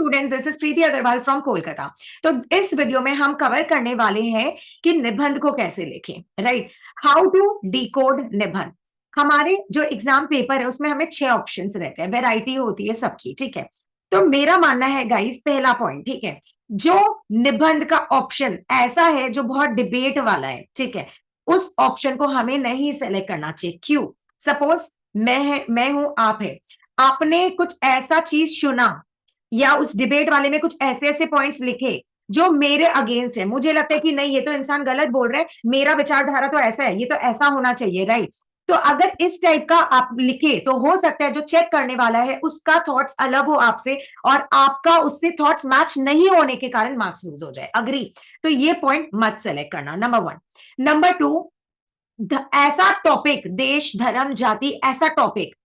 Students, this is Preeti Agarwal from Kolkata. तो इस video में हम कवर करने वाले हैं कि निबंध को कैसे लिखें, राइट? हाउ टू डिकोड निबंध। हमारे जो एग्जाम पेपर है उसमें हमें 6 ऑप्शंस रहते हैं, वैरायटी होती है सबकी, ठीक है? तो मेरा मानना है गाइस, पहला पॉइंट, ठीक है, जो निबंध का ऑप्शन ऐसा है जो बहुत डिबेट वाला है, ठीक है, उस ऑप्शन को हमें नहीं सेलेक्ट करना चाहिए। क्यों? सपोज मैं हूं, आप है, आपने कुछ ऐसा चीज चुना या उस डिबेट वाले में कुछ ऐसे ऐसे पॉइंट्स लिखे जो मेरे अगेंस्ट है, मुझे लगता है कि नहीं ये तो इंसान गलत बोल रहा है, मेरा विचारधारा तो ऐसा है, ये तो ऐसा होना चाहिए, राइट? तो अगर इस टाइप का आप लिखे तो हो सकता है जो चेक करने वाला है उसका थॉट्स अलग हो आपसे और आपका उससे थॉट्स मैच नहीं होने के कारण मार्क्स लूज हो जाए। अग्री? तो ये पॉइंट मत सेलेक्ट करना, नंबर 1। नंबर 2, ऐसा टॉपिक, देश धर्म जाति, ऐसा टॉपिक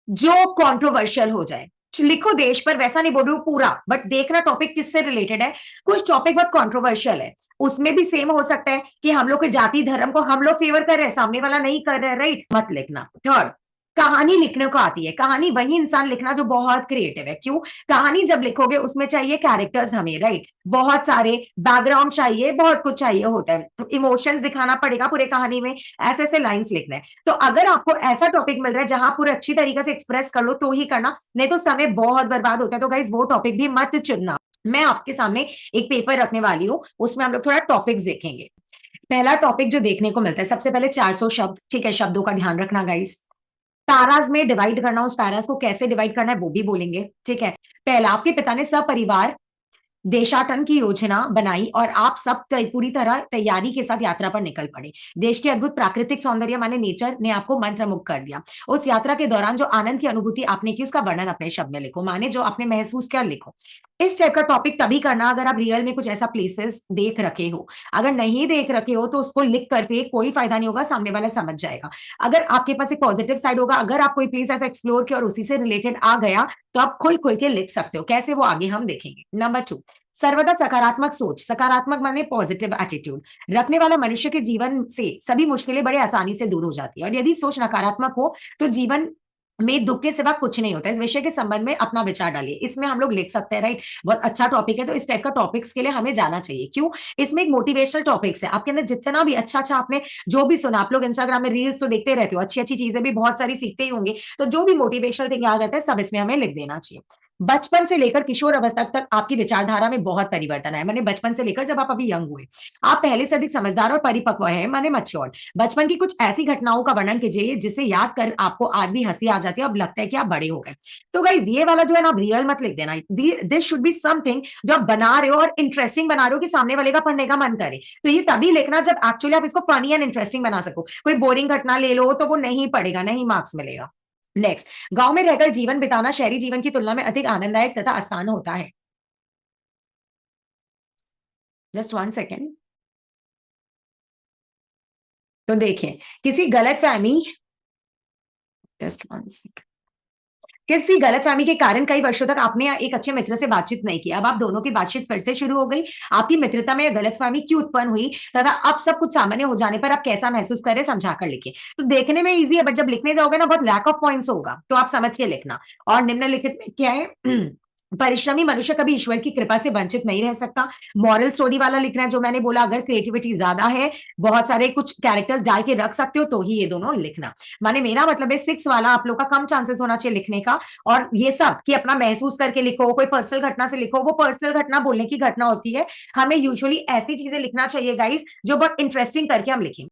जो कंट्रोवर्शियल हो जाए। लिखो देश पर, वैसा नहीं बोल रही हूँ पूरा, बट देखना टॉपिक किससे रिलेटेड है। कुछ टॉपिक बहुत कंट्रोवर्शियल है, उसमें भी सेम हो सकता है कि हम लोग के जाति धर्म को हम लोग फेवर कर रहे हैं, सामने वाला नहीं कर रहे, राइट? मत लिखना। थर्ड, कहानी लिखने को आती है, कहानी वही इंसान लिखना जो बहुत क्रिएटिव है। क्यों? कहानी जब लिखोगे उसमें चाहिए कैरेक्टर्स हमें, राइट? बहुत सारे बैकग्राउंड चाहिए, बहुत कुछ चाहिए होता है, इमोशंस दिखाना पड़ेगा पूरे कहानी में, ऐसे ऐसे लाइंस लिखना है। तो अगर आपको ऐसा टॉपिक मिल रहा है जहां पूरे अच्छी तरीके से एक्सप्रेस कर लो तो ही करना, नहीं तो समय बहुत बर्बाद होता है। तो गाइस वो टॉपिक भी मत चुनना। मैं आपके सामने एक पेपर रखने वाली हूँ, उसमें हम लोग थोड़ा टॉपिक्स देखेंगे। पहला टॉपिक जो देखने को मिलता है, सबसे पहले 400 शब्द, ठीक है, शब्दों का ध्यान रखना गाइस। पैराज में डिवाइड करना, उस पैराज को कैसे डिवाइड करना है वो भी बोलेंगे, ठीक है? पहला, आपके पिता ने सपरिवार देशाटन की योजना बनाई और आप सब पूरी तरह तैयारी के साथ यात्रा पर निकल पड़े। देश के अद्भुत प्राकृतिक सौंदर्य माने नेचर ने आपको मंत्रमुग्ध कर दिया। उस यात्रा के दौरान जो आनंद की अनुभूति आपने की उसका वर्णन अपने शब्द में लिखो, माने जो आपने महसूस किया लिखो। इस टाइप का टॉपिक तभी करना अगर आप रियल में कुछ ऐसा प्लेसेस देख रखे हो। अगर नहीं देख रखे हो तो उसको लिख करके कोई फायदा नहीं होगा, सामने वाला समझ जाएगा। अगर आपके पास एक पॉजिटिव साइड होगा, अगर आप कोई प्लेस ऐसा एक्सप्लोर किया और उसी से रिलेटेड आ गया तो आप खुल खुल के लिख सकते हो। कैसे, वो आगे हम देखेंगे। नंबर 2, सर्वदा सकारात्मक सोच। सकारात्मक माने पॉजिटिव एटीट्यूड रखने वाला मनुष्य के जीवन से सभी मुश्किलें बड़े आसानी से दूर हो जाती है। और यदि सोच नकारात्मक हो तो जीवन में दुख के सिवा कुछ नहीं होता। इस विषय के संबंध में अपना विचार डालिए, इसमें हम लोग लिख सकते हैं, राइट? बहुत अच्छा टॉपिक है, तो इस टाइप का टॉपिक्स के लिए हमें जाना चाहिए। क्यों? इसमें एक मोटिवेशनल टॉपिक्स है, आपके अंदर जितना भी अच्छा अच्छा आपने जो भी सुना, आप लोग इंस्टाग्राम में रील्स तो देखते रहते हो, अच्छी अच्छी चीजें भी बहुत सारी सीखते ही होंगे, तो जो भी मोटिवेशनल थिंग याद आता है सब इसमें हमें लिख देना चाहिए। बचपन से लेकर किशोर अवस्था तक आपकी विचारधारा में बहुत परिवर्तन है, माने बचपन से लेकर जब आप अभी यंग हुए, आप पहले से अधिक समझदार और परिपक्व है, माने मैच्योर। बचपन की कुछ ऐसी घटनाओं का वर्णन कीजिए जिसे याद कर आपको आज भी हंसी आ जाती है, अब लगता है कि आप बड़े हो गए। तो गाइज ये वाला जो है ना, आप रियल मत लिख देना, दिस शुड बी समथिंग जो आप बना रहे हो और इंटरेस्टिंग बना रहे हो कि सामने वाले का पढ़ने का मन करे। तो ये तभी लिखना जब एक्चुअली आप इसको फनी एंड इंटरेस्टिंग बना सको। कोई बोरिंग घटना ले लो तो वो नहीं पड़ेगा, नहीं मार्क्स मिलेगा। नेक्स्ट, गांव में रहकर जीवन बिताना शहरी जीवन की तुलना में अधिक आनंददायक तथा आसान होता है। Just 1 second. तो देखिए, किसी गलत फहमी, जस्ट 1 सेकेंड, किसी गलतफहमी के कारण कई वर्षों तक आपने एक अच्छे मित्र से बातचीत नहीं की, अब आप दोनों की बातचीत फिर से शुरू हो गई। आपकी मित्रता में गलतफहमी क्यों उत्पन्न हुई तथा अब सब कुछ सामान्य हो जाने पर आप कैसा महसूस कर रहे हैं समझाकर लिखिए। तो देखने में इजी है, बट जब लिखने जाओगे ना बहुत लैक ऑफ पॉइंट्स होगा, तो आप समझ के लिखना। और निम्नलिखित में क्या है परिश्रमी मनुष्य कभी ईश्वर की कृपा से वंचित नहीं रह सकता। मॉरल स्टोरी वाला लिखना है, जो मैंने बोला, अगर क्रिएटिविटी ज्यादा है, बहुत सारे कुछ कैरेक्टर्स डाल के रख सकते हो तो ही ये दोनों लिखना। माने मेरा मतलब है 6 वाला आप लोग का कम चांसेस होना चाहिए लिखने का। और ये सब कि अपना महसूस करके लिखो, कोई पर्सनल घटना से लिखो, वो पर्सनल घटना बोलने की घटना होती है। हमें यूजुअली ऐसी चीजें लिखना चाहिए गाइस जो बहुत इंटरेस्टिंग करके हम लिखें।